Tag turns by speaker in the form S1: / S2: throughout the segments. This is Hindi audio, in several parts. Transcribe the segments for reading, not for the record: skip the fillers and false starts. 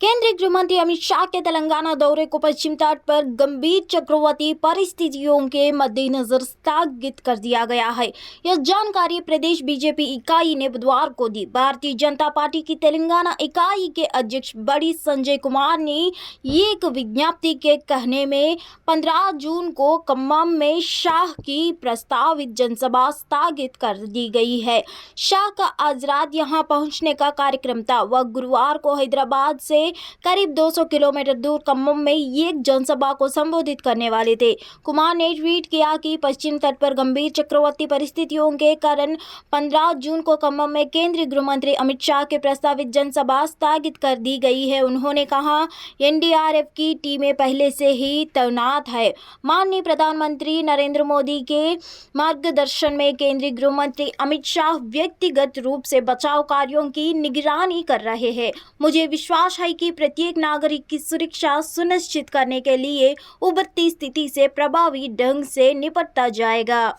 S1: केंद्रीय गृह मंत्री अमित शाह के तेलंगाना दौरे को पश्चिम तट पर गंभीर चक्रवाती परिस्थितियों के मद्देनजर स्थगित कर दिया गया है। यह जानकारी प्रदेश बीजेपी इकाई ने बुधवार को दी। भारतीय जनता पार्टी की तेलंगाना इकाई के अध्यक्ष बड़ी संजय कुमार ने एक विज्ञप्ति के कहने में 15 जून को खम्मम में शाह की प्रस्तावित जनसभा स्थगित कर दी गई है। शाह का आज रात यहां पहुंचने का कार्यक्रम था। वह गुरुवार को हैदराबाद से करीब 200 किलोमीटर दूर खम्मम में एक जनसभा को संबोधित करने वाले थे। कुमार ने ट्वीट किया कि पश्चिम तट पर गंभीर चक्रवाती परिस्थितियों के कारण 15 जून को खम्मम में केंद्रीय गृह मंत्री अमित शाह के प्रस्तावित जनसभा स्थगित कर दी गई है। उन्होंने कहा, एनडीआरएफ की टीमें पहले से ही तैनात है। माननीय प्रधानमंत्री नरेंद्र मोदी के मार्गदर्शन में केंद्रीय गृह मंत्री अमित शाह व्यक्तिगत रूप से बचाव कार्यों की निगरानी कर रहे हैं। मुझे विश्वास है कि प्रत्येक नागरिक की सुरक्षा सुनिश्चित करने के लिए उभरती स्थिति से प्रभावी ढंग से निपटा जाएगा।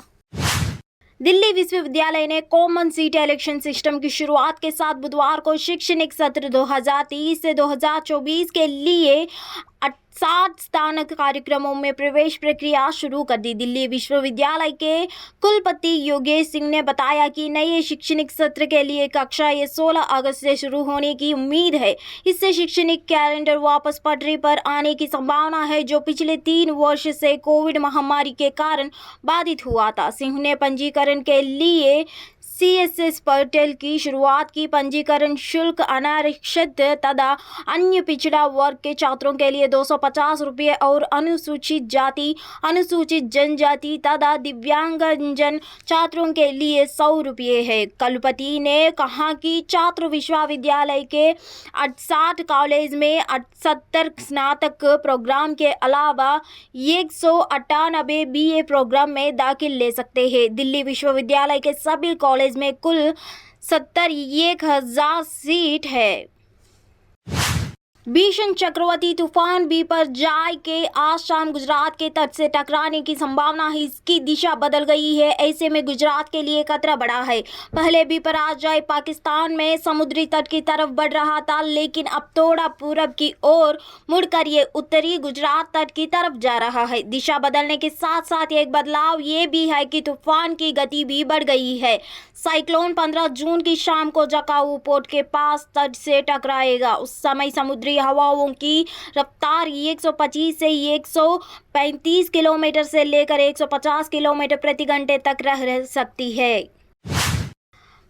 S1: दिल्ली विश्वविद्यालय ने कॉमन सीट इलेक्शन सिस्टम की शुरुआत के साथ बुधवार को शैक्षणिक सत्र 2023 से 2024 के लिए 60 स्नातक कार्यक्रमों में प्रवेश प्रक्रिया शुरू कर दी। दिल्ली विश्वविद्यालय के कुलपति योगेश सिंह ने बताया कि नए शैक्षणिक सत्र के लिए कक्षाएं 16 अगस्त से शुरू होने की उम्मीद है। इससे शैक्षणिक कैलेंडर वापस पटरी पर आने की संभावना है, जो पिछले 3 वर्ष से कोविड महामारी के कारण बाधित हुआ था। सिंह ने पंजीकरण के लिए CSS पोर्टल की शुरुआत की। पंजीकरण शुल्क अनारक्षित तथा अन्य पिछड़ा वर्ग के छात्रों के लिए 250 रुपये और अनुसूचित जाति, अनुसूचित जनजाति तथा दिव्यांगजन छात्रों के लिए 100 रुपये है। कुलपति ने कहा कि छात्र विश्वविद्यालय के 68 कॉलेज में 78 स्नातक प्रोग्राम के अलावा 198 BA प्रोग्राम में दाखिल ले सकते हैं। दिल्ली विश्वविद्यालय के सभी कॉलेज में कुल 71,000 सीट है। भीषण चक्रवाती तूफान बिपरजॉय के आज शाम गुजरात के तट से टकराने की संभावना है। इसकी दिशा बदल गई है। ऐसे में गुजरात के लिए खतरा बढ़ा है। पहले बिपरजॉय पाकिस्तान में समुद्री तट की तरफ बढ़ रहा था, लेकिन अब थोड़ा पूरब की ओर मुड़कर ये उत्तरी गुजरात तट की तरफ जा रहा है। दिशा बदलने के साथ साथ एक बदलाव ये भी है कि तूफान की गति भी बढ़ गई है। साइक्लोन 15 जून की शाम को जकाऊ पोर्ट के पास तट से टकराएगा। उस समय समुद्री हवाओं की रफ्तार 125 से 135 किलोमीटर से लेकर 150 किलोमीटर प्रति घंटे तक रह सकती है।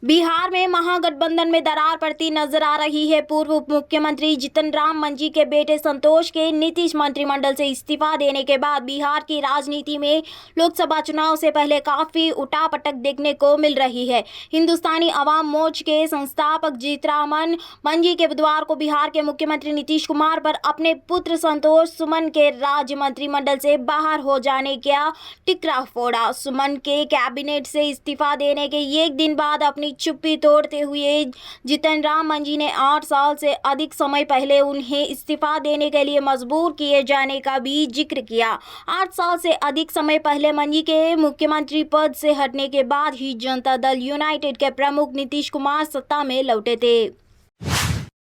S1: बिहार में महागठबंधन में दरार पड़ती नजर आ रही है। पूर्व उप मुख्यमंत्री जीतन राम मांझी के बेटे संतोष के नीतीश मंत्रिमंडल से इस्तीफा देने के बाद बिहार की राजनीति में लोकसभा चुनाव से पहले काफी उठापटक देखने को मिल रही है। हिंदुस्तानी अवाम मोर्चा के संस्थापक जीतरामन मांझी के बुधवार को बिहार के मुख्यमंत्री नीतीश कुमार पर अपने पुत्र संतोष सुमन के राज्य मंत्रिमंडल से बाहर हो जाने का टिकरा फोड़ा। सुमन के कैबिनेट से इस्तीफा देने के एक दिन बाद अपनी चुप्पी तोड़ते हुए जीतन राम मांझी ने 8 साल से अधिक समय पहले उन्हें इस्तीफा देने के लिए मजबूर किए जाने का भी जिक्र किया। 8 साल से अधिक समय पहले मांझी के मुख्यमंत्री पद से हटने के बाद ही जनता दल यूनाइटेड के प्रमुख नीतीश कुमार सत्ता में लौटे थे।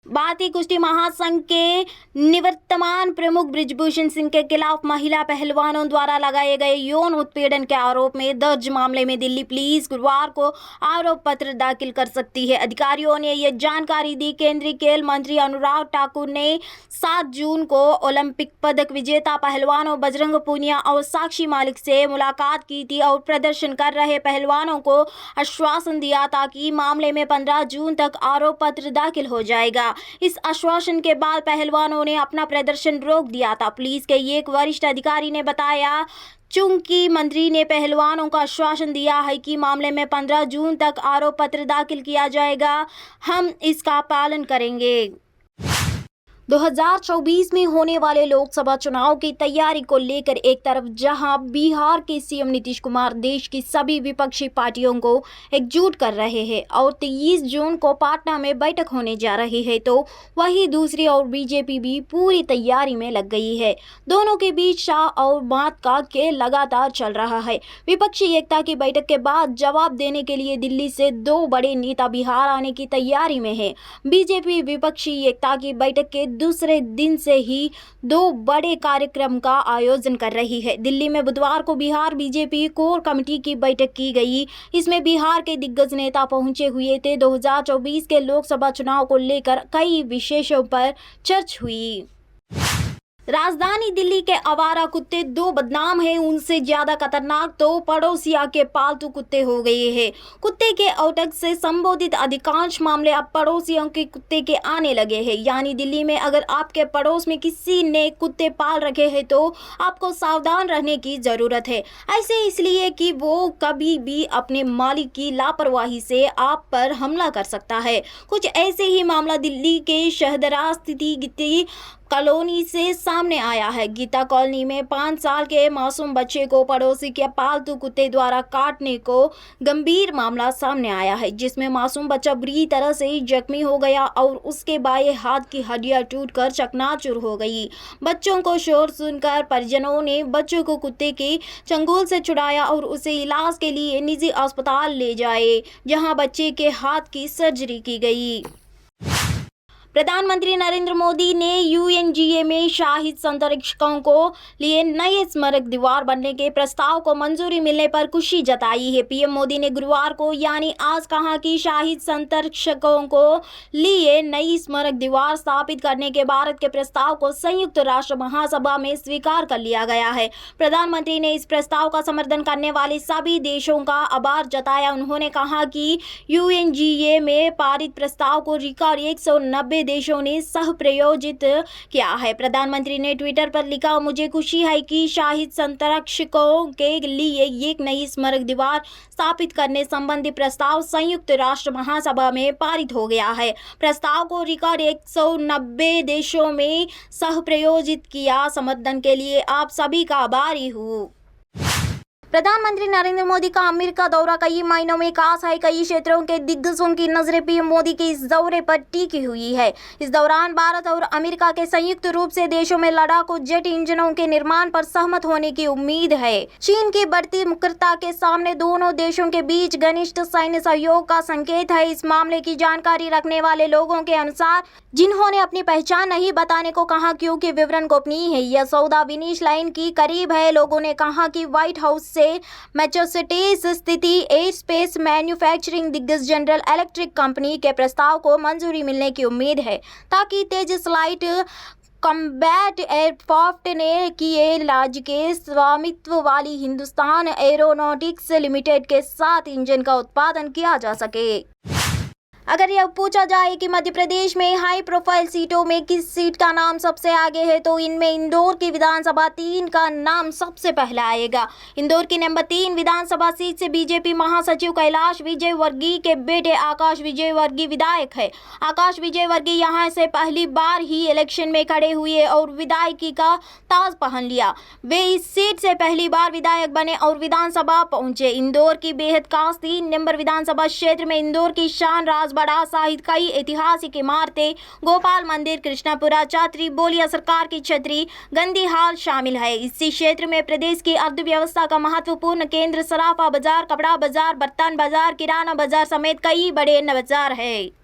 S1: भारतीय कुश्ती महासंघ के निवर्तमान प्रमुख बृजभूषण सिंह के खिलाफ महिला पहलवानों द्वारा लगाए गए यौन उत्पीड़न के आरोप में दर्ज मामले में दिल्ली पुलिस गुरुवार को आरोप पत्र दाखिल कर सकती है। अधिकारियों ने यह जानकारी दी। केंद्रीय खेल मंत्री अनुराग ठाकुर ने 7 जून को ओलंपिक पदक विजेता पहलवानों बजरंग पूनिया और साक्षी मालिक से मुलाकात की थी और प्रदर्शन कर रहे पहलवानों को आश्वासन दिया था कि मामले में 15 जून तक आरोप पत्र दाखिल हो जाएगा। इस आश्वासन के बाद पहलवानों ने अपना प्रदर्शन रोक दिया था। पुलिस के एक वरिष्ठ अधिकारी ने बताया, चूंकि मंत्री ने पहलवानों को आश्वासन दिया है कि मामले में 15 जून तक आरोप पत्र दाखिल किया जाएगा, हम इसका पालन करेंगे। 2024 में होने वाले लोकसभा चुनाव की तैयारी को लेकर एक तरफ जहां बिहार के सीएम नीतीश कुमार देश की सभी विपक्षी पार्टियों को एकजुट कर रहे हैं और 23 जून को पटना में बैठक होने जा रही है, तो वहीं दूसरी ओर बीजेपी भी पूरी तैयारी में लग गई है। दोनों के बीच शाह और बात का खेल लगातार चल रहा है। विपक्षी एकता की बैठक के बाद जवाब देने के लिए दिल्ली से 2 बड़े नेता बिहार आने की तैयारी में है। बीजेपी विपक्षी एकता की बैठक के दूसरे दिन से ही 2 बड़े कार्यक्रम का आयोजन कर रही है। दिल्ली में बुधवार को बिहार बीजेपी कोर कमेटी की बैठक की गई। इसमें बिहार के दिग्गज नेता पहुंचे हुए थे। 2024 के लोकसभा चुनाव को लेकर कई विषयों पर चर्चा हुई। राजधानी दिल्ली के आवारा कुत्ते 2 बदनाम हैं, उनसे ज्यादा खतरनाक तो पड़ोसिया के पालतू कुत्ते हो गए हैं। कुत्ते के औटक से संबोधित अधिकांश मामले अब पड़ोसियों के कुत्ते के आने लगे हैं। यानी दिल्ली में अगर आपके पड़ोस में किसी ने कुत्ते पाल रखे हैं तो आपको सावधान रहने की जरूरत है। ऐसे इसलिए कि वो कभी भी अपने मालिक की लापरवाही से आप पर हमला कर सकता है। कुछ ऐसे ही मामला दिल्ली के शहदरा स्थिति कॉलोनी से सामने आया है। गीता कॉलोनी में 5 साल के मासूम बच्चे को पड़ोसी के पालतू कुत्ते द्वारा काटने को गंभीर मामला सामने आया है, जिसमें मासूम बच्चा बुरी तरह से जख्मी हो गया और उसके बाएं हाथ की हड्डियां टूटकर चकनाचूर हो गई। बच्चों को शोर सुनकर परिजनों ने बच्चों को कुत्ते के चंगुल से छुड़ाया और उसे इलाज के लिए निजी अस्पताल ले जाए, जहां बच्चे के हाथ की सर्जरी की गई। प्रधानमंत्री नरेंद्र मोदी ने यूएनजीए में शहीद संरक्षकों को लिए नए स्मारक दीवार बनने के प्रस्ताव को मंजूरी मिलने पर खुशी जताई है। पीएम मोदी ने गुरुवार को यानी आज कहा कि शहीद संरक्षकों को लिए नई स्मारक दीवार स्थापित करने के भारत के प्रस्ताव को संयुक्त राष्ट्र महासभा में स्वीकार कर लिया गया है। प्रधानमंत्री ने इस प्रस्ताव का समर्थन करने वाले सभी देशों का आभार जताया। उन्होंने कहा कि यूएनजीए में पारित प्रस्ताव को रिकॉर्ड 190 देशों ने सह प्रायोजित किया है। प्रधानमंत्री ने ट्विटर पर लिखा, मुझे खुशी है कि शहीद संरक्षकों के लिए एक नई स्मारक दीवार स्थापित करने संबंधी प्रस्ताव संयुक्त राष्ट्र महासभा में पारित हो गया है। प्रस्ताव को रिकॉर्ड 190 देशों में सह प्रायोजित किया। समर्थन के लिए आप सभी का आभारी हूँ। प्रधानमंत्री नरेंद्र मोदी का अमेरिका दौरा कई महीनों में खास है। कई क्षेत्रों के दिग्गजों की नजरें पीएम मोदी के इस दौरे पर टिकी हुई है। इस दौरान भारत और अमेरिका के संयुक्त रूप से देशों में लड़ाकू जेट इंजनों के निर्माण पर सहमत होने की उम्मीद है। चीन की बढ़ती मुखरता के सामने दोनों देशों के बीच घनिष्ठ सैन्य सहयोग का संकेत है। इस मामले की जानकारी रखने वाले लोगों के अनुसार, जिन्होंने अपनी पहचान नहीं बताने को कहा क्योंकि विवरण गोपनीय है, यह सौदा फिनिश लाइन की करीब है। लोगों ने कहा कि व्हाइट हाउस से मैसाचुसेट्स स्थित एयरस्पेस मैन्युफैक्चरिंग दिग्गज जनरल इलेक्ट्रिक कंपनी के प्रस्ताव को मंजूरी मिलने की उम्मीद है, ताकि तेजस लाइट कॉम्बैट एयरक्राफ्ट ने किए राज्य के स्वामित्व वाली हिंदुस्तान एरोनॉटिक्स लिमिटेड के साथ इंजन का उत्पादन किया जा सके। अगर यह पूछा जाए कि मध्य प्रदेश में हाई प्रोफाइल सीटों में किस सीट का नाम सबसे आगे है, तो इनमें इंदौर की विधानसभा 3 का नाम सबसे पहले आएगा। इंदौर की नंबर 3 विधानसभा सीट से बीजेपी महासचिव कैलाश विजयवर्गीय के बेटे आकाश विजयवर्गीय विधायक है। आकाश विजयवर्गीय यहां से पहली बार ही इलेक्शन में खड़े हुए और विधायकी का ताज पहन लिया। वे इस सीट से पहली बार विधायक बने और विधानसभा पहुंचे। इंदौर की बेहद खास 3 नंबर विधानसभा क्षेत्र में इंदौर की शान बड़ा सहित कई ऐतिहासिक इमारतें, गोपाल मंदिर, कृष्णापुरा, चात्री, बोलिया सरकार की छतरी, गंदी हाल शामिल है। इसी क्षेत्र में प्रदेश की अर्थव्यवस्था का महत्वपूर्ण केंद्र सराफा बाजार, कपड़ा बाजार, बर्तन बाजार, किराना बाजार समेत कई बड़े बाजार है।